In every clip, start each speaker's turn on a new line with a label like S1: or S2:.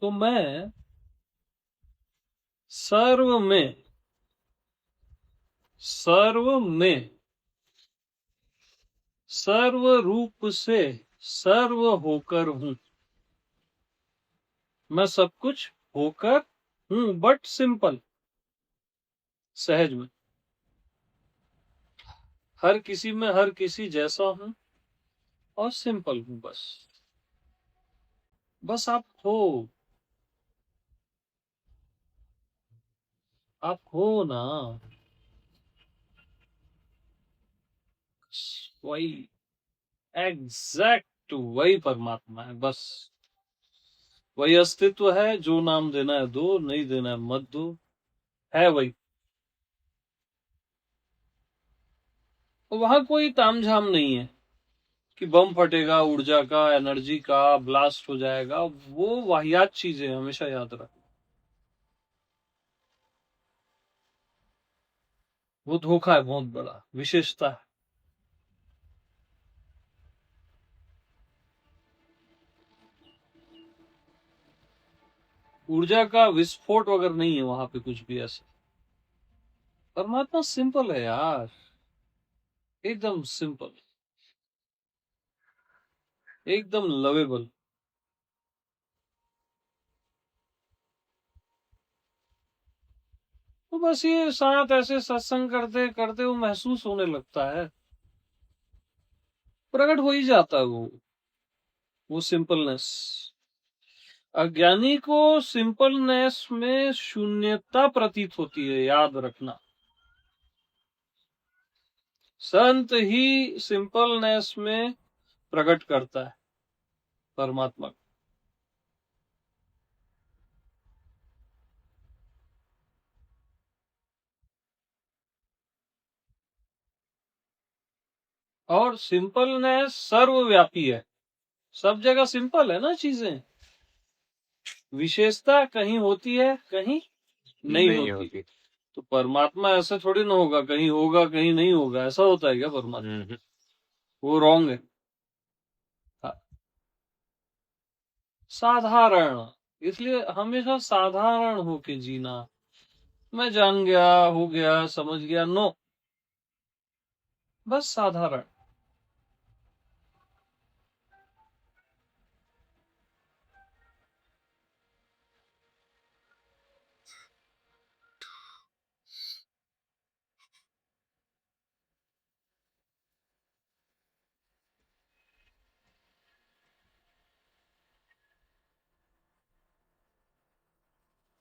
S1: तो मैं सर्व में सर्व रूप से सर्व होकर हूं। मैं सब कुछ होकर हूं, बट सिंपल, सहज में। हर किसी में हर किसी जैसा हूं और सिंपल हूं। बस आप हो ना। वही एग्जैक्ट वही परमात्मा है। बस वही अस्तित्व है। जो नाम देना है दो, नहीं देना है मत दो, है वही। वहां कोई तामझाम नहीं है कि बम फटेगा, ऊर्जा का, एनर्जी का ब्लास्ट हो जाएगा। वो वाहियात चीजें हमेशा याद रख। वो धोखा है, बहुत बड़ा विशेषता है। ऊर्जा का विस्फोट वगैरह नहीं है वहां पे कुछ भी ऐसा। परमात्मा सिंपल है यार, एकदम सिंपल, एकदम लवेबल। तो बस ये साथ ऐसे सत्संग करते करते वो महसूस होने लगता है, प्रकट हो ही जाता है वो सिंपलनेस। अज्ञानी को सिंपलनेस में शून्यता प्रतीत होती है, याद रखना। संत ही सिंपलनेस में प्रकट करता है परमात्मा। और सिंपलनेस सर्वव्यापी है, सब जगह सिंपल है ना चीजें। विशेषता कहीं होती है, कहीं नहीं होती। तो परमात्मा ऐसे थोड़ी ना होगा कहीं नहीं होगा, ऐसा होता है क्या परमात्मा? वो रॉन्ग है। हाँ, साधारण, इसलिए हमेशा साधारण होके जीना। मैं जान गया, हो गया, समझ गया, नो, बस साधारण।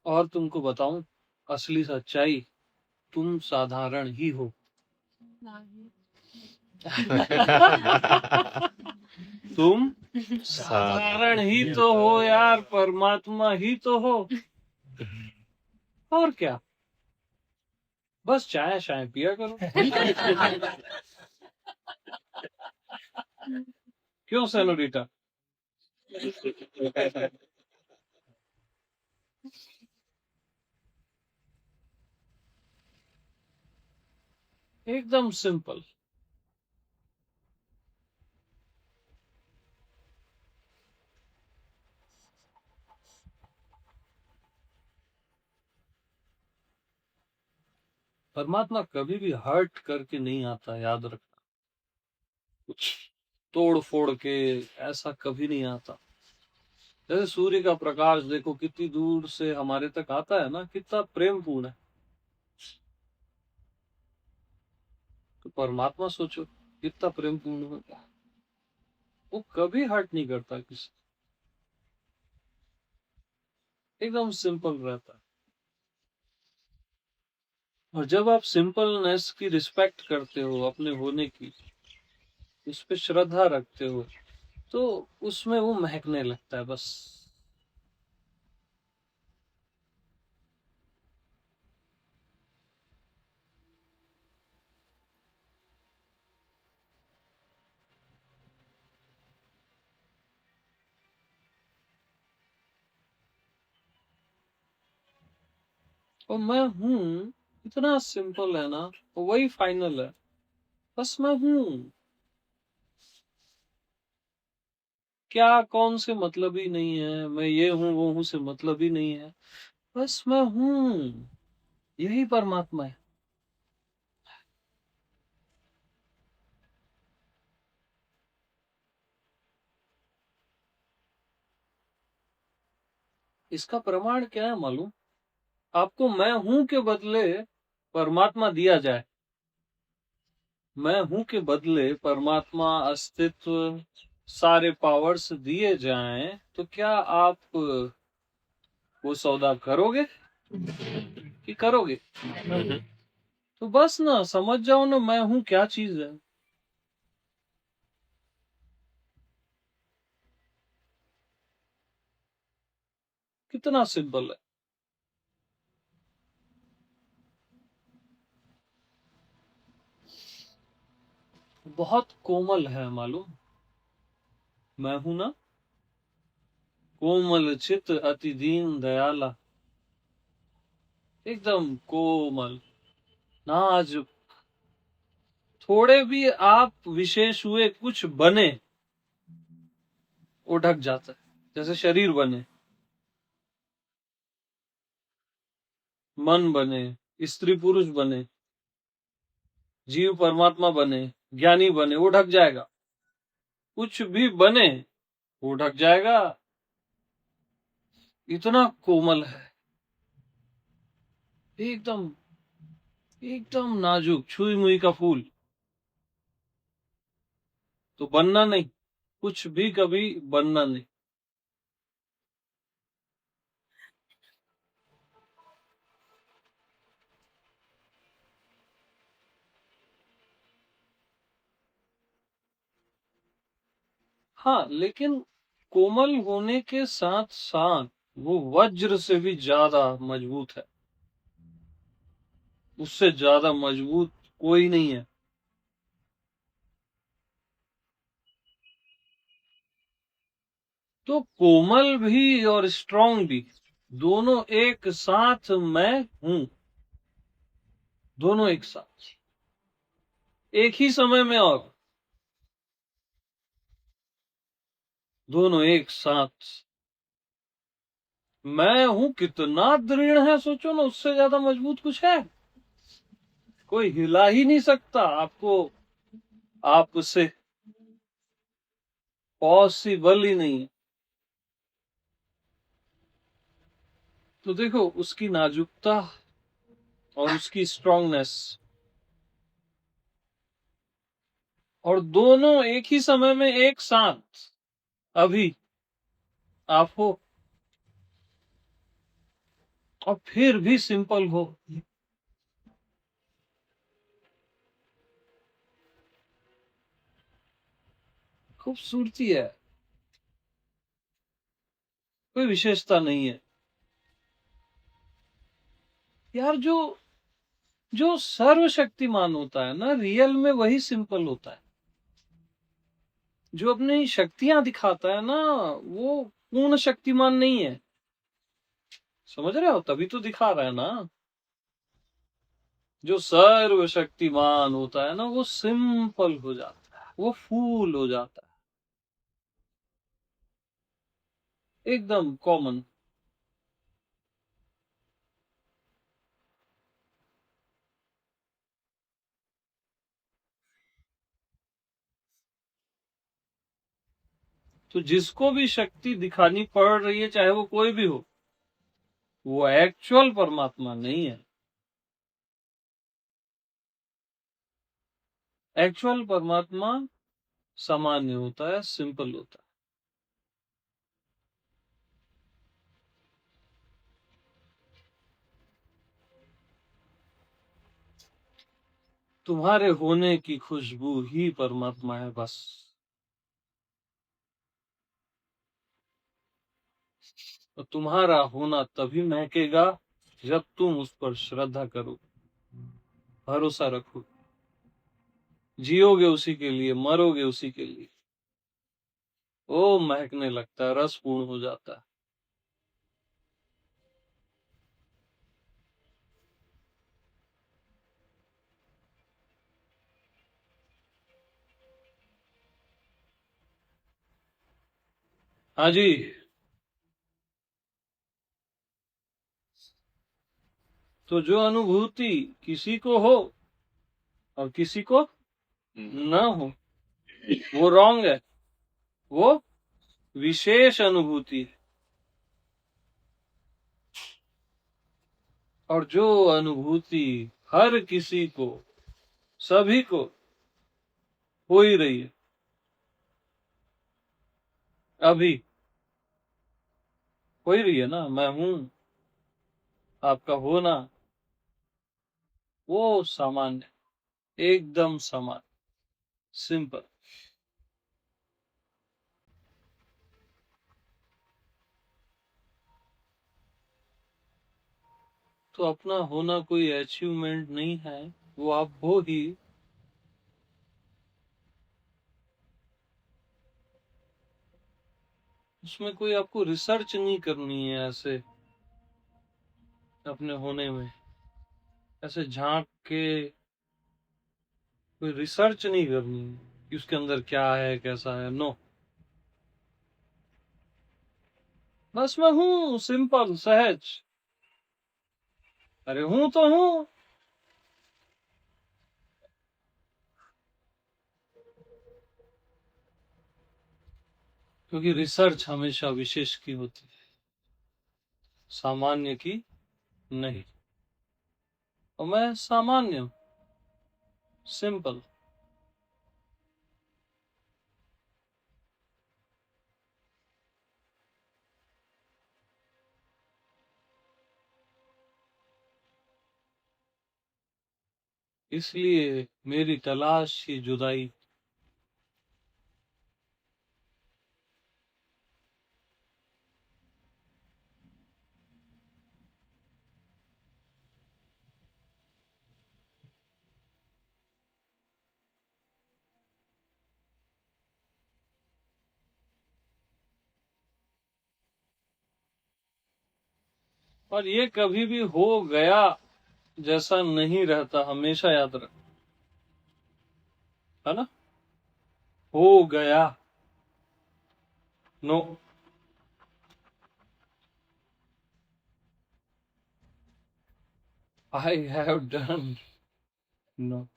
S1: और तुमको बताऊं असली सच्चाई, तुम साधारण ही हो। तुम साधारण ही तो हो यार, परमात्मा ही तो हो। और क्या, बस चाय चाय पिया करो। क्यों सेनोरिटा? एकदम सिंपल। परमात्मा कभी भी हर्ट करके नहीं आता, याद रखना। कुछ तोड़ फोड़ के ऐसा कभी नहीं आता। जैसे सूर्य का प्रकाश देखो कितनी दूर से हमारे तक आता है ना, कितना प्रेमपूर्ण है। तो परमात्मा सोचो कितना प्रेमपूर्ण होगा। वो कभी हर्ट नहीं करता किसी, एकदम सिंपल रहता है। और जब आप सिंपलनेस की रिस्पेक्ट करते हो, अपने होने की, उस पर श्रद्धा रखते हो, तो उसमें वो महकने लगता है बस। और मैं हूं, इतना सिंपल है ना, वही फाइनल है। बस मैं हूं, क्या कौन से मतलब ही नहीं है, मैं ये हूं वो हूं से मतलब ही नहीं है, बस मैं हूं, यही परमात्मा है। इसका प्रमाण क्या है मालूम? आपको मैं हूं के बदले परमात्मा दिया जाए, मैं हूं के बदले परमात्मा, अस्तित्व, सारे पावर्स दिए जाएं, तो क्या आप वो सौदा करोगे कि करोगे? तो बस ना समझ जाओ ना, मैं हूं क्या चीज है। कितना सिंपल है। बहुत कोमल है मालूम। मैं हूं ना, कोमल चित अति दीन दयाला, एकदम कोमल, नाजुक। थोड़े भी आप विशेष हुए, कुछ बने, वो ढक जाता है। जैसे शरीर बने, मन बने, स्त्री पुरुष बने, जीव परमात्मा बने, ज्ञानी बने, वो ढक जाएगा। कुछ भी बने, वो ढक जाएगा। इतना कोमल है, एकदम, एकदम नाजुक, छुई मुई का फूल। तो बनना नहीं, कुछ भी कभी बनना नहीं। हाँ, लेकिन कोमल होने के साथ साथ वो वज्र से भी ज्यादा मजबूत है। उससे ज्यादा मजबूत कोई नहीं है। तो कोमल भी और स्ट्रांग भी, दोनों एक साथ मैं हूं। दोनों एक साथ, एक ही समय में, और दोनों एक साथ। मैं हूं कितना दृढ़ है, सोचो ना, उससे ज्यादा मजबूत कुछ है? कोई हिला ही नहीं सकता आपको, आपसे पॉसिबल ही नहीं है। तो देखो उसकी नाजुकता और उसकी स्ट्रांगनेस, और दोनों एक ही समय में एक साथ। अभी आप हो, और फिर भी सिंपल हो। खूबसूरती है, कोई विशेषता नहीं है। यार, जो जो सर्वशक्तिमान होता है ना, रियल में वही सिंपल होता है। जो अपनी शक्तियां दिखाता है ना, वो पूर्ण शक्तिमान नहीं है। समझ रहे हो? तभी तो दिखा रहा है ना। जो सर्वशक्तिमान होता है ना, वो सिंपल हो जाता है, वो फूल हो जाता है, एकदम कॉमन। तो जिसको भी शक्ति दिखानी पड़ रही है, चाहे वो कोई भी हो, वो एक्चुअल परमात्मा नहीं है। एक्चुअल परमात्मा सामान्य होता है, सिंपल होता है। तुम्हारे होने की खुशबू ही परमात्मा है, बस। और तुम्हारा होना तभी महकेगा जब तुम उस पर श्रद्धा करो, भरोसा रखो। जियोगे उसी के लिए, मरोगे उसी के लिए। ओ महकने लगता है, रस पूर्ण हो जाता है। हाँ जी। तो जो अनुभूति किसी को हो और किसी को न हो, वो रॉन्ग है, वो विशेष अनुभूति है। और जो अनुभूति हर किसी को, सभी को हो ही रही है अभी, हो ही रही है ना, मैं हूं, आपका होना, वो सामान्य, एकदम सामान्य, सिंपल। तो अपना होना कोई अचीवमेंट नहीं है, वो आप हो ही। उसमें कोई आपको रिसर्च नहीं करनी है ऐसे अपने होने में, ऐसे झांक के कोई रिसर्च नहीं करनी है कि उसके अंदर क्या है कैसा है। नो, बस मैं हूं, सिंपल सहज। अरे हूं तो हूं। क्योंकि रिसर्च हमेशा विशेष की होती है, सामान्य की नहीं। और मैं सामान्य हूं, सिंपल। इसलिए मेरी तलाश ही जुदाई। और ये कभी भी हो गया जैसा नहीं रहता, हमेशा याद रख, है ना। हो गया, no, I have done, no.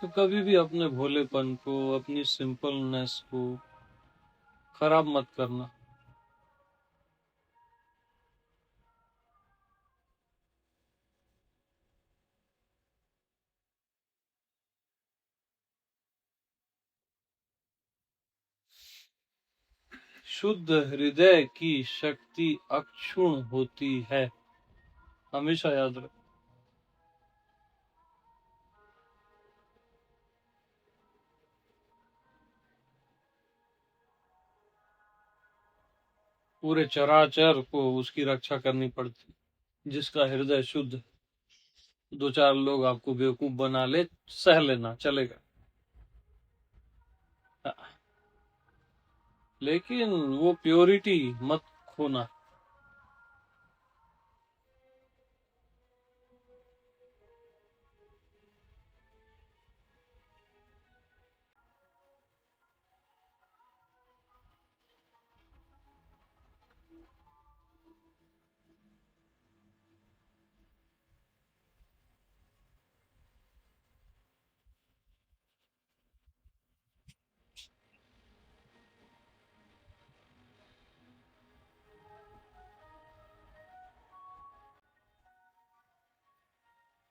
S1: तो कभी भी अपने भोलेपन को, अपनी सिंपलनेस को खराब मत करना। शुद्ध हृदय की शक्ति अक्षुण होती है, हमेशा याद रख। पूरे चराचर को उसकी रक्षा करनी पड़ती। जिसका हृदय शुद्ध, दो चार लोग आपको बेवकूफ बना ले, सह लेना, चलेगा। लेकिन वो प्योरिटी मत खोना।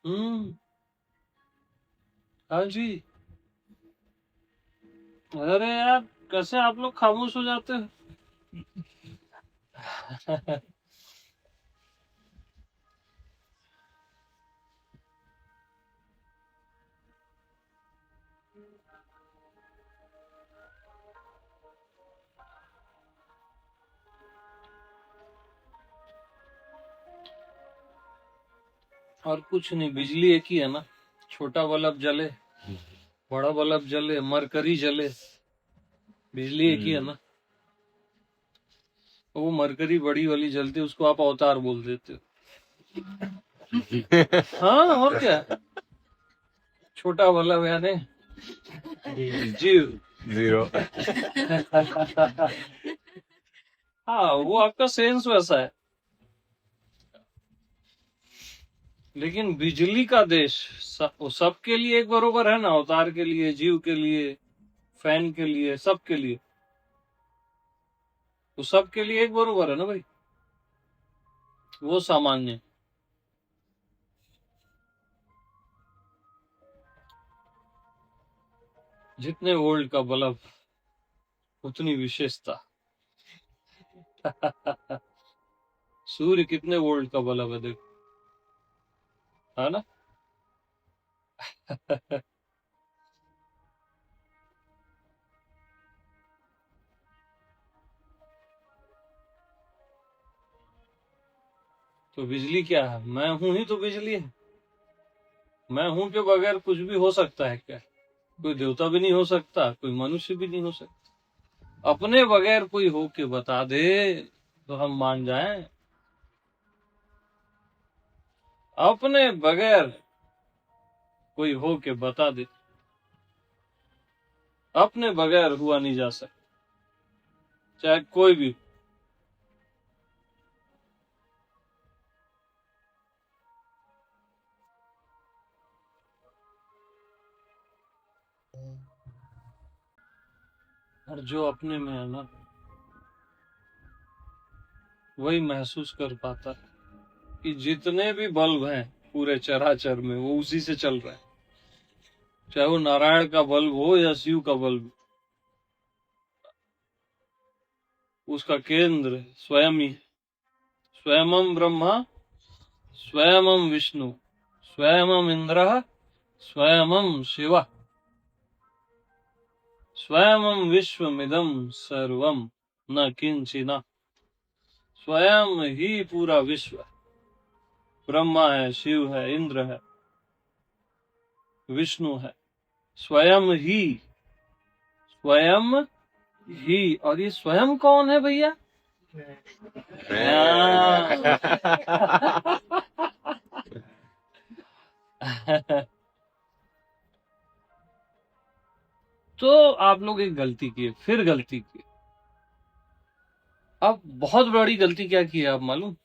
S1: हम्म। हाँ जी। अरे यार, कैसे आप लोग खामोश हो जाते हैं? और कुछ नहीं, बिजली एक ही है ना, छोटा बल्ब जले बड़ा बल्ब जले मरकरी जले, बिजली एक ही है ना। वो मरकरी बड़ी वाली जलती है, उसको आप अवतार बोल देते हो। हाँ और क्या, छोटा बल्ब यानी जीव।
S2: जीरो।
S1: हाँ वो आपका सेंस वैसा है। लेकिन बिजली का देश सबके लिए एक बरोबर है ना, अवतार के लिए, जीव के लिए, फैन के लिए, सबके लिए, तो सबके लिए एक बरोबर है ना भाई, वो सामान्य। जितने वोल्ट का बल्ब उतनी विशेषता। सूर्य कितने वोल्ट का बल्ब है देखो, है ना। तो बिजली क्या है, मैं हूं ही तो बिजली है। मैं हूं के बगैर कुछ भी हो सकता है क्या? कोई देवता भी नहीं हो सकता, कोई मनुष्य भी नहीं हो सकता। अपने बगैर कोई हो के बता दे तो हम मान जाएं। अपने बगैर कोई हो के बता दे, अपने बगैर हुआ नहीं जा सकता, चाहे कोई भी। और जो अपने में है ना, वही महसूस कर पाता है कि जितने भी बल्ब हैं पूरे चराचर में, वो उसी से चल रहा है। चाहे वो नारायण का बल्ब हो या शिव का बल्ब, उसका केंद्र स्वयं ही। स्वयं ब्रह्मा, स्वयं विष्णु, स्वयं इंद्र, स्वयं शिव, स्वयं विश्वमिदं सर्वम न किंचिना। स्वयं ही पूरा विश्व है। ब्रह्मा है, शिव है, इंद्र है, विष्णु है, स्वयं ही। स्वयं ही, और ये स्वयं कौन है भैया? तो आप लोग एक गलती किए, फिर गलती की। अब बहुत बड़ी गलती क्या की है आप मालूम?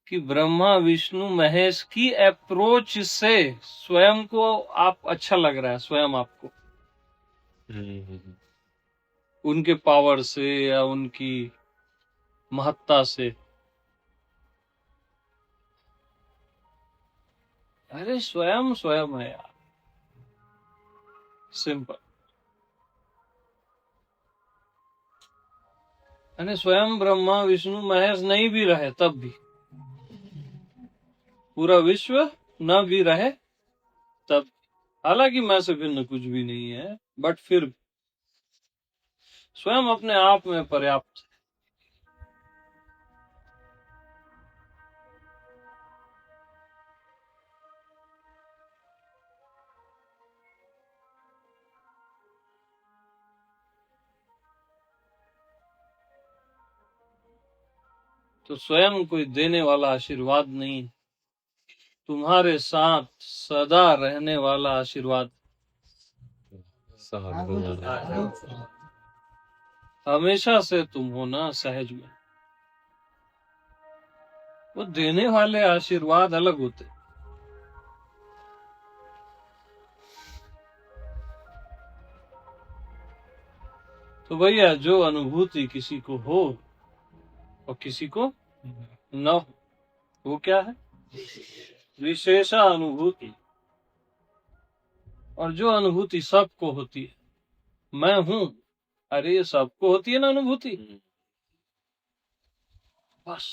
S1: कि ब्रह्मा विष्णु महेश की अप्रोच से स्वयं को आप अच्छा लग रहा है, स्वयं आपको उनके पावर से या उनकी महत्ता से। अरे स्वयं स्वयं है यार, सिंपल। यानी स्वयं ब्रह्मा विष्णु महेश नहीं भी रहे तब भी, पूरा विश्व न भी रहे तब, हालांकि मैं से भिन्न कुछ भी नहीं है, बट फिर स्वयं अपने आप में पर्याप्त है। तो स्वयं कोई देने वाला आशीर्वाद नहीं, तुम्हारे साथ सदा रहने वाला आशीर्वाद। हमेशा से तुम हो ना सहज में। वो देने वाले आशीर्वाद अलग होते। तो भैया जो अनुभूति किसी को हो और किसी को न हो, वो क्या है? विशेषा अनुभूति। और जो अनुभूति सबको होती है, मैं हूं, अरे ये सबको होती है ना अनुभूति, बस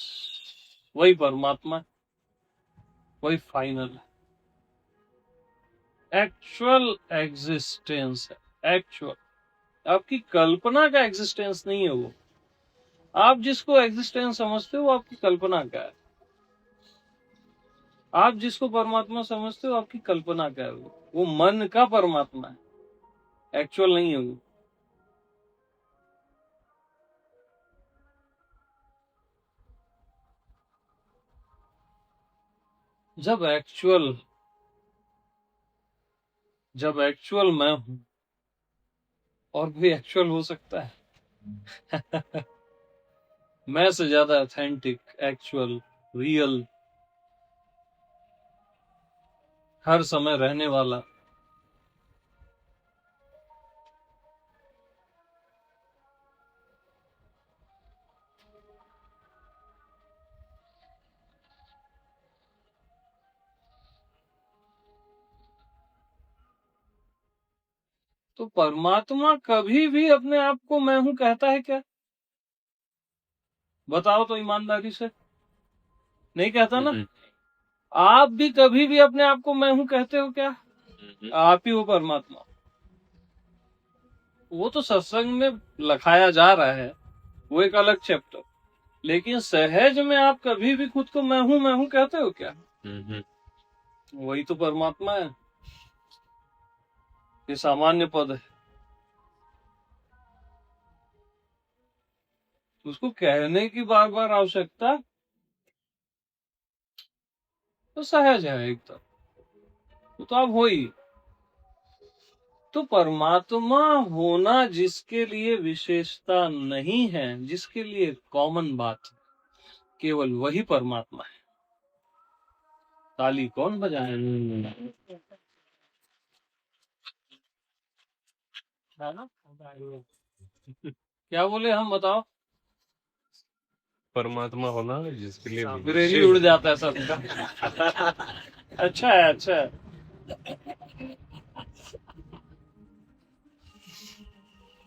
S1: वही परमात्मा है, वही फाइनल है, एक्चुअल एग्जिस्टेंस है। एक्चुअल, आपकी कल्पना का एग्जिस्टेंस नहीं है वो। आप जिसको एग्जिस्टेंस समझते हो वो आपकी कल्पना का है। आप जिसको परमात्मा समझते हो आपकी कल्पना का है, वो मन का परमात्मा है, एक्चुअल नहीं है वो। जब एक्चुअल मैं हूं, और भी एक्चुअल हो सकता है? मैं से ज्यादा ऑथेंटिक, एक्चुअल, रियल, हर समय रहने वाला। तो परमात्मा कभी भी अपने आप को मैं हूं कहता है क्या? बताओ तो ईमानदारी से। नहीं कहता ना। आप भी कभी भी अपने आप को मैं हूं कहते हो क्या? आप ही हो परमात्मा। वो तो सत्संग में लिखाया जा रहा है, वो एक अलग चैप्टर। लेकिन सहज में आप कभी भी खुद को मैं हूं कहते हो क्या? वही तो परमात्मा है। ये सामान्य पद है, उसको कहने की बार बार आवश्यकता तो सहज है एकदम, तो आप हो ही। तो परमात्मा होना जिसके लिए विशेषता नहीं है, जिसके लिए कॉमन बात है, केवल वही परमात्मा है। ताली कौन बजाए? क्या बोले हम, बताओ?
S2: परमात्मा होना जिसके लिए
S1: ब्रेन ही उड़ जाता है सबका। अच्छा है, अच्छा है।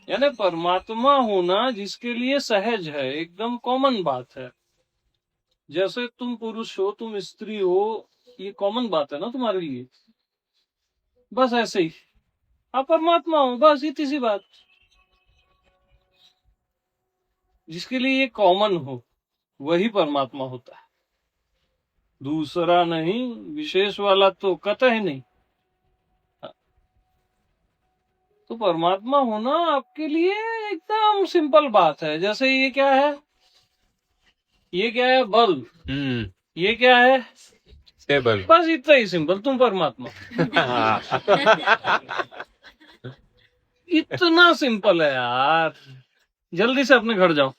S1: यानी परमात्मा होना जिसके लिए सहज है, एकदम कॉमन बात है। जैसे तुम पुरुष हो, तुम स्त्री हो, ये कॉमन बात है ना तुम्हारे लिए। बस ऐसे ही आप परमात्मा हो, बस इतनी सी बात। जिसके लिए ये कॉमन हो वही परमात्मा होता है, दूसरा नहीं। विशेष वाला तो कतई नहीं। तो परमात्मा होना आपके लिए एकदम सिंपल बात है। जैसे ये क्या है? ये क्या है? बल्ब। ये क्या है?
S2: टेबल।
S1: बस इतना ही सिंपल, तुम परमात्मा। इतना सिंपल है यार। जल्दी से अपने घर जाओ।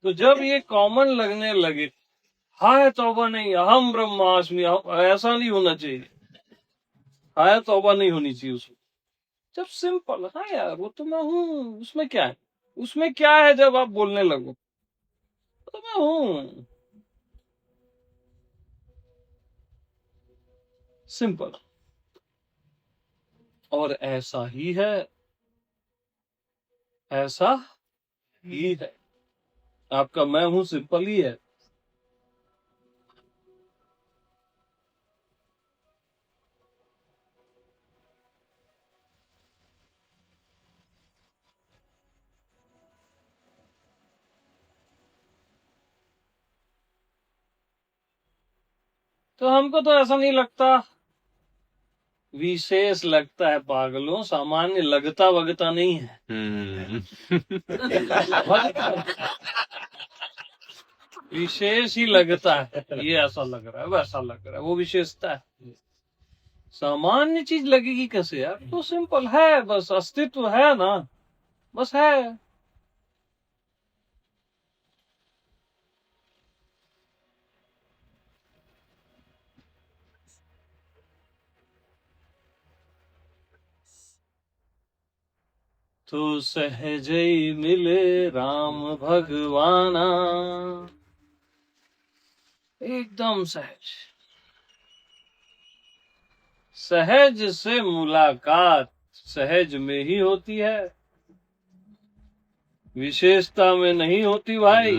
S1: तो जब ये कॉमन लगने लगे, हाय तौबा नहीं, अहम ब्रह्मास्मि, ऐसा नहीं होना चाहिए। हाय तौबा नहीं होनी चाहिए उसमें। जब सिंपल, हाँ यार वो तो मैं हूँ, उसमें क्या है? उसमें क्या है जब आप बोलने लगो तो मैं हूँ। सिंपल। और ऐसा ही है, ऐसा ही है। आपका मैं हूँ सिंपल ही है। तो हमको तो ऐसा नहीं लगता, विशेष लगता है पागलों, सामान्य लगता वगता नहीं है। विशेष ही लगता है, ये ऐसा लग रहा है, वैसा लग रहा है, वो विशेषता है। सामान्य चीज लगेगी कैसे यार? तो सिंपल है, बस अस्तित्व है ना, बस है। तो सहज ही मिले राम भगवाना, एकदम सहज। सहज से मुलाकात सहज में ही होती है, विशेषता में नहीं होती भाई।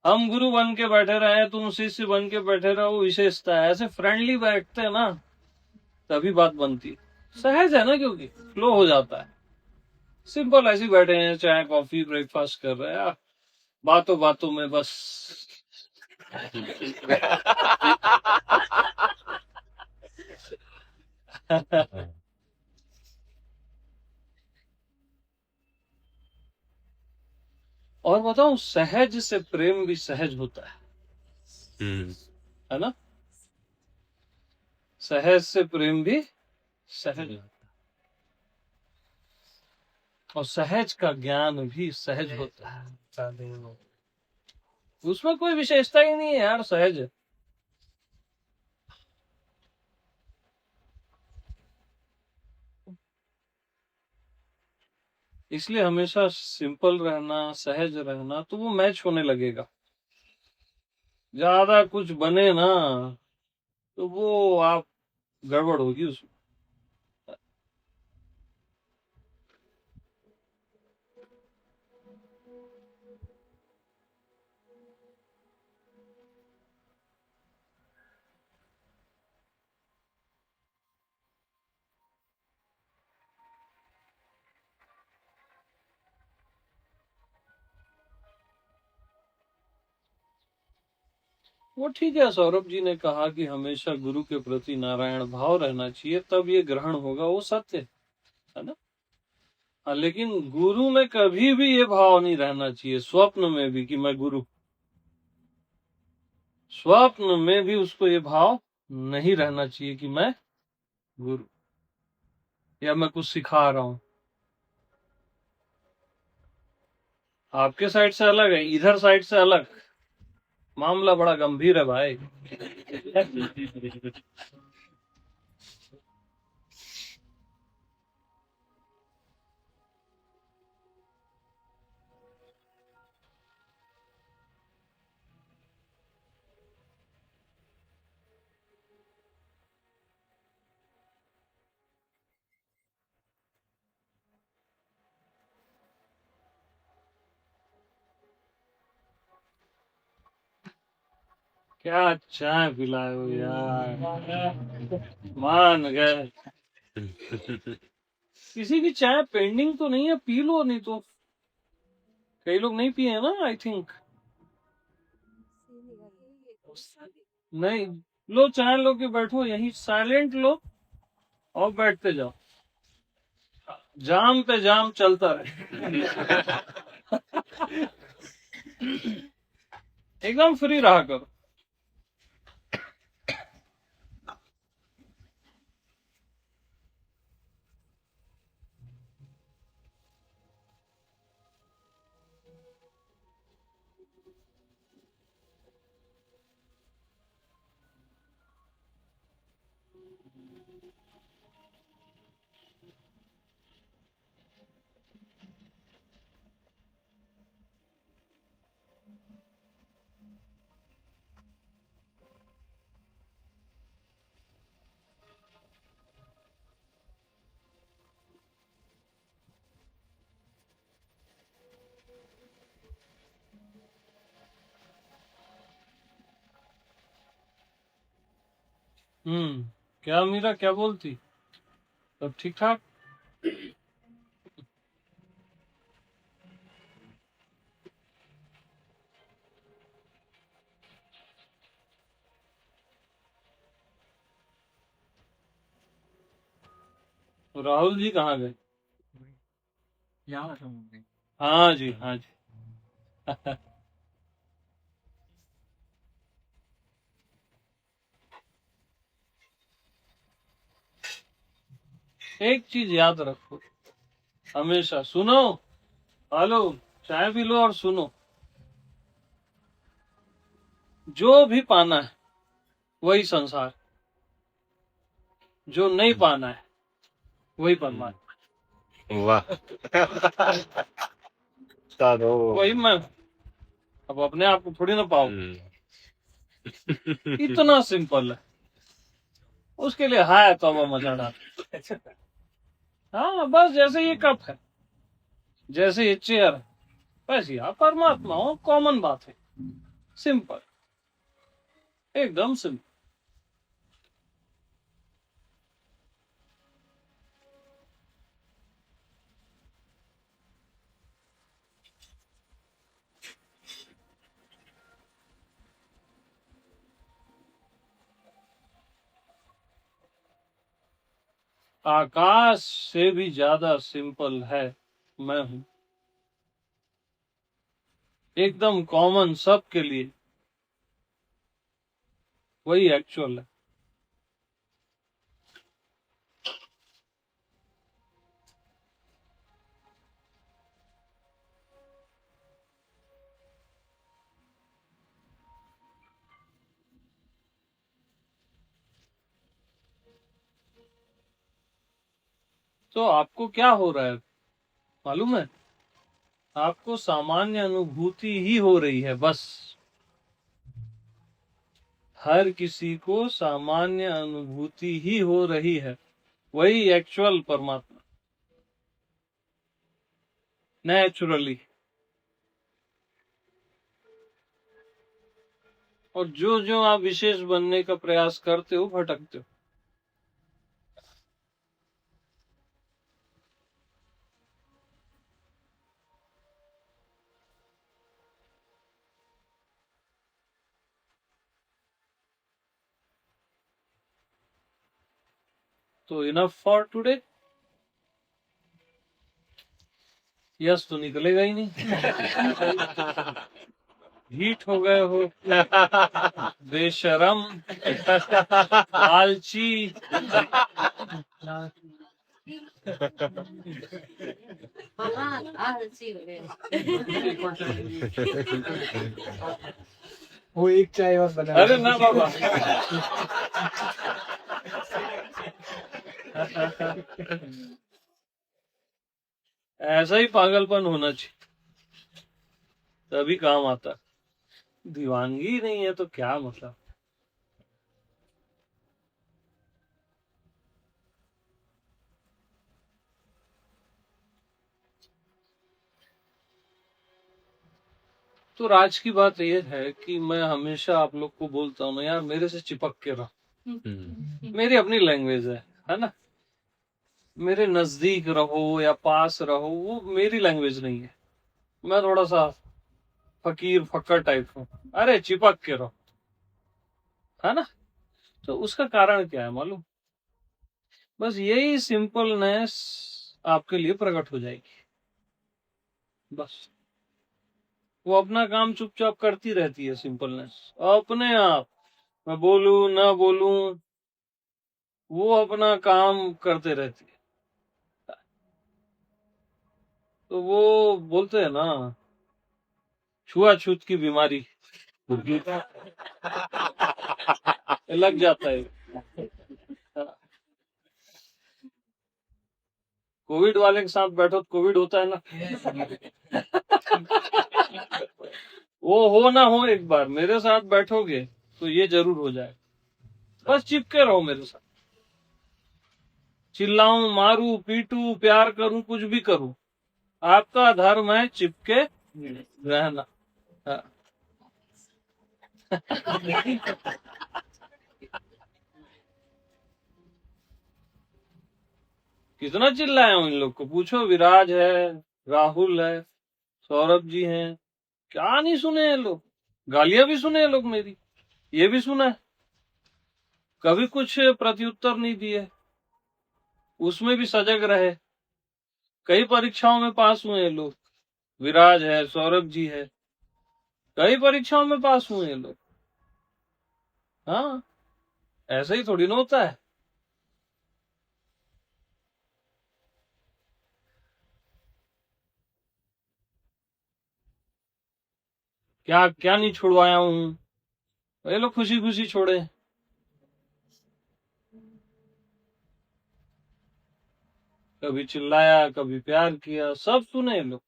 S1: हम गुरु बन के बैठे रहे, तुम शिष्य बन के बैठे रहो, विशेषता है। ऐसे फ्रेंडली बैठते हैं ना, तभी बात बनती है। सहज है ना, क्योंकि फ्लो हो जाता है। सिंपल ऐसे ही बैठे हैं, चाय कॉफी ब्रेकफास्ट कर रहे हैं, बातों बातों में बस और बताऊं, सहज से प्रेम भी सहज होता है ना। सहज से प्रेम भी सहज होता है, और सहज का ज्ञान भी सहज होता है। उसमें कोई विशेषता ही नहीं है यार, सहज है। इसलिए हमेशा सिंपल रहना, सहज रहना, तो वो मैच होने लगेगा। ज्यादा कुछ बने ना, तो वो आप गड़बड़ होगी उसमें। वो ठीक है, सौरभ जी ने कहा कि हमेशा गुरु के प्रति नारायण भाव रहना चाहिए, तब ये ग्रहण होगा, वो सत्य है ना। हाँ, लेकिन गुरु में कभी भी ये भाव नहीं रहना चाहिए, स्वप्न में भी, कि मैं गुरु। स्वप्न में भी उसको ये भाव नहीं रहना चाहिए कि मैं गुरु, या मैं कुछ सिखा रहा हूं। आपके साइड से अलग है, इधर साइड से अलग। मामला बड़ा गंभीर है भाई। क्या चाय पिलाए हो यार, मान गए। किसी की चाय पेंडिंग तो नहीं है, पी लो, नहीं तो कई लोग नहीं पिए हैं ना, आई थिंक। नहीं, लो चाय, लो के बैठो यहीं साइलेंट लो, और बैठते जाओ, जाम पे जाम चलता रहे। एकदम फ्री रहा करो। क्या मीरा, क्या बोलती? सब ठीक ठाक? राहुल जी कहाँ गए? हाँ जी, हाँ जी। एक चीज याद रखो, हमेशा सुनो, हेलो, चाय पी लो और सुनो। जो भी पाना है वही संसार, जो नहीं पाना है वही परमात्मा।
S2: वाह। साधो।
S1: वही मैं, अब अपने आप को थोड़ी ना पाओ। इतना सिंपल है, उसके लिए हाय तो अब मजा डाल। हाँ, बस जैसे ये कप है, जैसे ये चेयर है, वैसे आप परमात्मा हो, कॉमन बात है, सिंपल, एकदम सिंपल। आकाश से भी ज्यादा सिंपल है मैं हूं, एकदम कॉमन सबके लिए, वही एक्चुअल है। तो आपको क्या हो रहा है मालूम है? आपको सामान्य अनुभूति ही हो रही है बस। हर किसी को सामान्य अनुभूति ही हो रही है, वही एक्चुअल परमात्मा, नेचुरली। और जो जो आप विशेष बनने का प्रयास करते हो, भटकते हो। तो इनफ फॉर टुडे। यस तो निकलेगा ही नहीं। हीट हो गए हो, बेशरम, लालची।
S3: वो एक चाय और बना
S1: अरे ना बाबा। ऐसा ही पागलपन होना चाहिए, तभी काम आता। दीवानगी नहीं है तो क्या मतलब। तो राज की बात यह है कि मैं हमेशा आप लोग को बोलता हूँ ना यार, मेरे से चिपक के रहो। मेरी अपनी लैंग्वेज है ना। मेरे नजदीक रहो या पास रहो, वो मेरी लैंग्वेज नहीं है। मैं थोड़ा सा फकीर फक्कर टाइप हूँ। अरे चिपक के रहो, है ना। तो उसका कारण क्या है मालूम? बस यही सिंपलनेस आपके लिए प्रकट हो जाएगी, बस। वो अपना काम चुपचाप करती रहती है, सिंपलनेस अपने आप। मैं बोलूं ना बोलूं, वो अपना काम करते रहती है। तो वो बोलते हैं ना, छुआछूत की बीमारी लग जाता है। कोविड वाले के साथ बैठो तो कोविड होता है ना। वो हो ना हो, एक बार मेरे साथ बैठोगे तो ये जरूर हो जाए। बस चिपके रहो मेरे साथ। चिल्लाऊं, मारूं, पीटूं, प्यार करूं, कुछ भी करूं, आपका धर्म है चिपके रहना। हाँ। कितना चिल्लाया हूं इन लोग को, पूछो। विराज है, राहुल है, सौरभ जी हैं, क्या नहीं सुने ये लोग। गालियां भी सुने ये लोग मेरी, ये भी सुना है। कभी कुछ प्रत्युत्तर नहीं दिए, उसमें भी सजग रहे। कई परीक्षाओं में पास हुए ये लोग। विराज है, सौरभ जी है, कई परीक्षाओं में पास हुए ये लोग। हाँ, ऐसा ही थोड़ी ना होता है। क्या क्या नहीं छुड़वाया हूं, ये लोग खुशी खुशी छोड़े। कभी चिल्लाया, कभी प्यार किया, सब सुने ये लोग।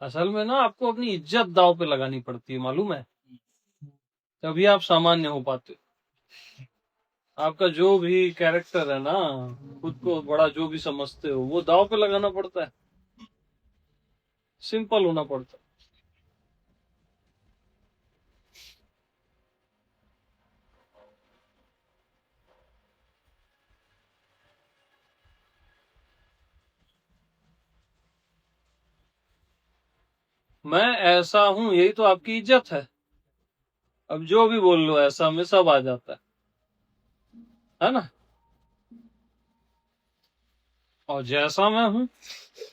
S1: असल में ना आपको अपनी इज्जत दांव पे लगानी पड़ती है, मालूम है। तभी आप सामान्य हो पाते हो। आपका जो भी कैरेक्टर है ना, खुद को बड़ा जो भी समझते हो, वो दांव पे लगाना पड़ता है। सिंपल होना पड़ता है। मैं ऐसा हूं, यही तो आपकी इज्जत है। अब जो भी बोल लो ऐसा में सब आ जाता है ना। और जैसा मैं हूं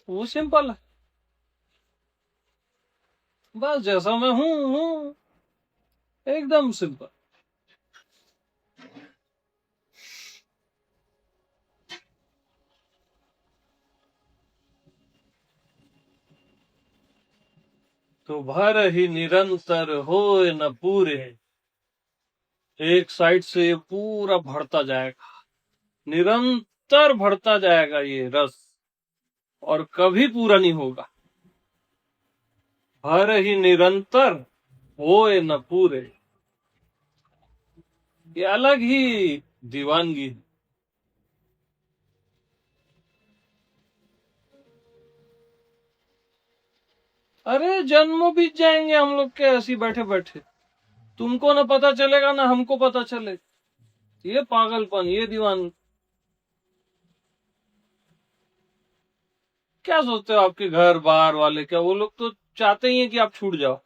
S1: वो सिंपल है, बस जैसा मैं हूं एकदम सिंपल। तो भर ही निरंतर होए न पूरे, एक साइड से ये पूरा बढ़ता जाएगा, निरंतर बढ़ता जाएगा ये रस, और कभी पूरा नहीं होगा। हर ही निरंतर होए न पूरे, ये अलग ही दीवानगी है। अरे जन्मों बीत जाएंगे हम लोग के ऐसे ही बैठे बैठे, तुमको ना पता चलेगा ना हमको पता चलेगा। ये पागलपन, ये दीवान। क्या सोचते हो आपके घर बार वाले, क्या वो लोग तो चाहते ही हैं कि आप छूट जाओ।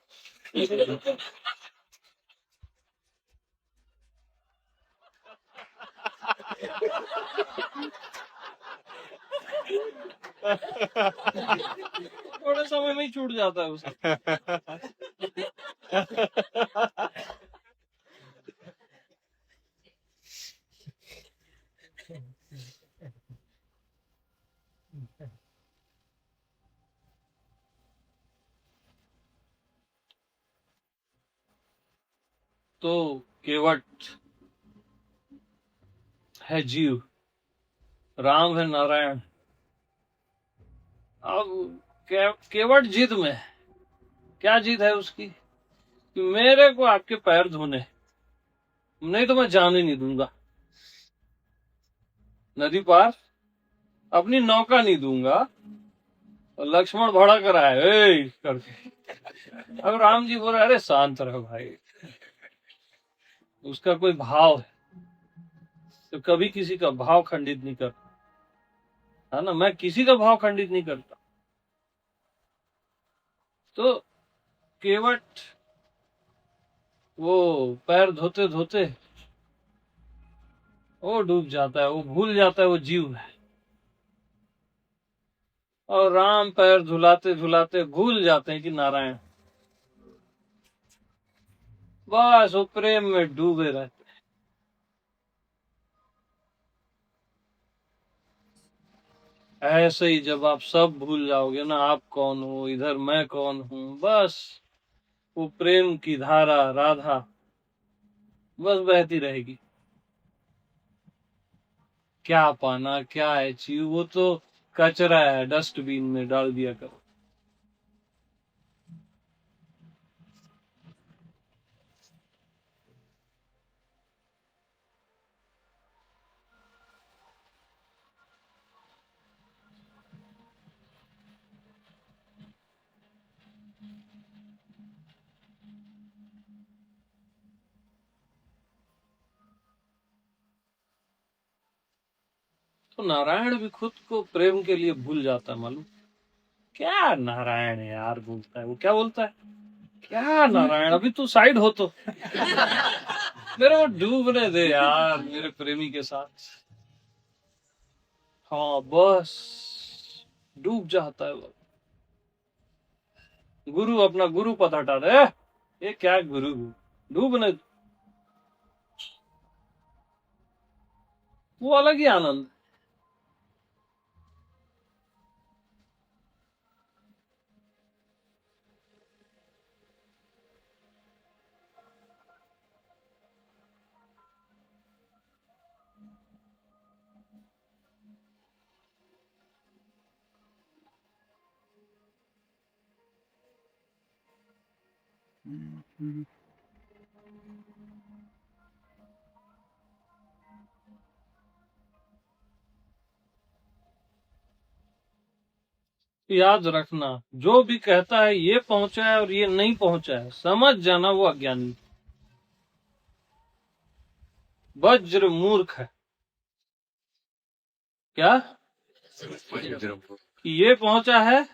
S1: थोड़े समय में ही छूट जाता है उसका। तो केवट है जीव, राम है नारायण। अब केवट जिद में है। क्या जिद है उसकी कि मेरे को आपके पैर धोने, नहीं तो मैं जाने नहीं दूंगा नदी पार, अपनी नौका नहीं दूंगा। और लक्ष्मण भड़ा कर आए करके। अब राम जी बोले अरे शांत रहो भाई, उसका कोई भाव है तो कभी किसी का भाव खंडित नहीं करता, है ना। मैं किसी का भाव खंडित नहीं करता। तो केवट वो पैर धोते धोते वो डूब जाता है, वो भूल जाता है वो जीव है। और राम पैर धुलाते धुलाते भूल जाते हैं कि नारायण। बस वो प्रेम में डूबे रहते। ऐसे ही जब आप सब भूल जाओगे ना, आप कौन हो, इधर मैं कौन हूं, बस वो प्रेम की धारा राधा बस बहती रहेगी। क्या पाना क्या अचीव, वो तो कचरा है, डस्टबिन में डाल दिया करो। तो नारायण भी खुद को प्रेम के लिए भूल जाता है, मालूम। क्या नारायण है यार बोलता है, वो क्या बोलता है, क्या नारायण, अभी तू साइड हो तो मेरे को डूबने दे यार मेरे प्रेमी के साथ। हाँ बस डूब जाता है वो। गुरु अपना गुरु पद हटा दे, ये क्या गुरु, डूबने, वो अलग ही आनंद। याद रखना, जो भी कहता है ये पहुंचा है और ये नहीं पहुंचा है, समझ जाना वो अज्ञानी, वज्र मूर्ख है। क्या कि ये पहुंचा है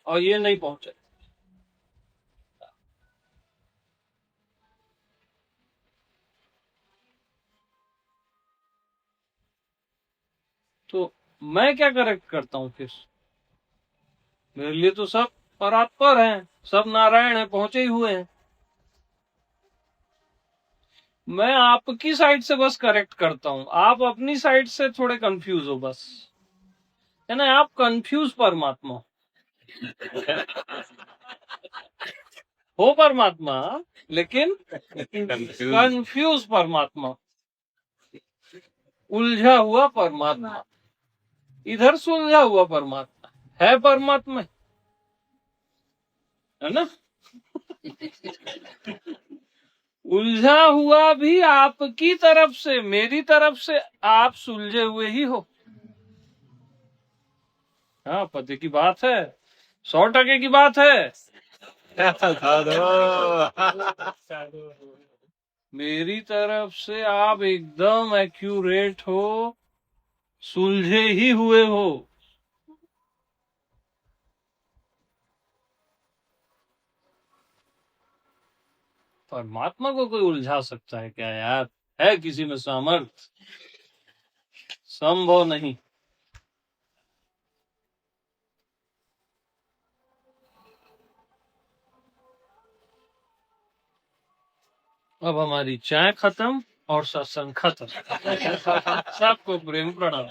S1: और ये नहीं पहुंचा है। तो मैं क्या करेक्ट करता हूँ फिर? मेरे लिए तो सब परात्पर हैं, सब नारायण हैं, पहुंचे ही हुए हैं। मैं आपकी साइड से बस करेक्ट करता हूं, आप अपनी साइड से थोड़े कंफ्यूज हो बस, है ना? आप कंफ्यूज परमात्मा हो परमात्मा, लेकिन कंफ्यूज परमात्मा, उलझा हुआ परमात्मा, इधर सुलझा हुआ परमात्मा है, परमात्मा है ना? उलझा हुआ भी आपकी तरफ से, मेरी तरफ से आप सुलझे हुए ही हो। हाँ, पते की बात है, 100% की बात है। मेरी तरफ से आप एकदम एक्यूरेट हो, सुलझे ही हुए हो। परमात्मा को कोई उलझा सकता है क्या यार? है किसी में सामर्थ? संभव नहीं। अब हमारी चाय खत्म और सत्संग खत्म। सबको प्रेम प्रणाम।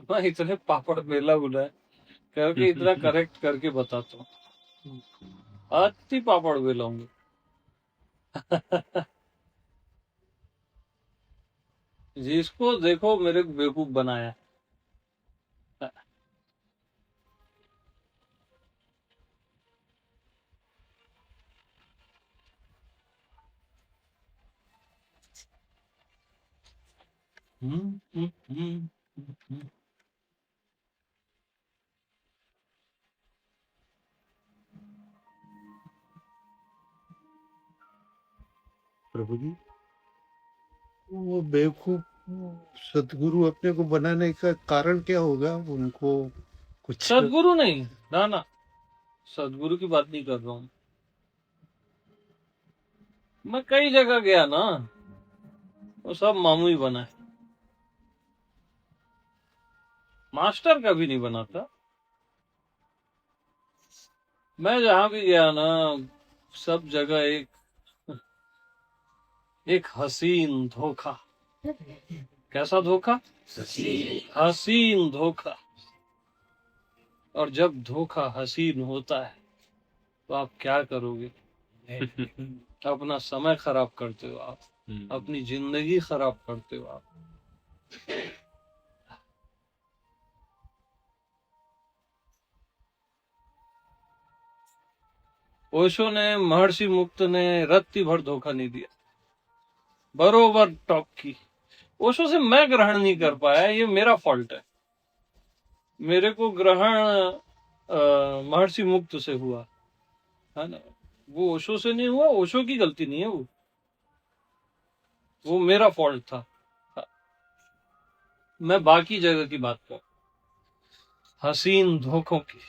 S1: मैं इतने पापड़ बेला बुला है करके इतना करेक्ट करके बताता हूँ, अति पापड़ बेलाऊंगी। जिसको देखो मेरे को बेवकूफ बनाया। हम्म, हम्म, हम्म, हम्म।
S4: प्रभु जी, वो बेवकूफ सदगुरु अपने को बनाने का कारण क्या होगा? उनको कुछ
S1: सदगुरु नहीं, ना ना, सदगुरु की बात नहीं कर रहा हूँ। मैं कई जगह गया ना, वो सब मामू ही बना है, मास्टर कभी नहीं बना था। मैं जहां भी गया ना, सब जगह एक हसीन धोखा। कैसा धोखा? हसीन धोखा। और जब धोखा हसीन होता है तो आप क्या करोगे? अपना समय खराब करते हो आप, अपनी जिंदगी खराब करते हो आप। ओशो ने, महर्षि मुक्त ने रत्ती भर धोखा नहीं दिया, बरोबर टॉप की। ओशो से मैं ग्रहण नहीं कर पाया, ये मेरा फॉल्ट है। मेरे को ग्रहण महर्षि मुक्त से हुआ है ना, वो ओशो से नहीं हुआ। ओशो की गलती नहीं है वो मेरा फॉल्ट था। मैं बाकी जगह की बात कर, हसीन धोखों की।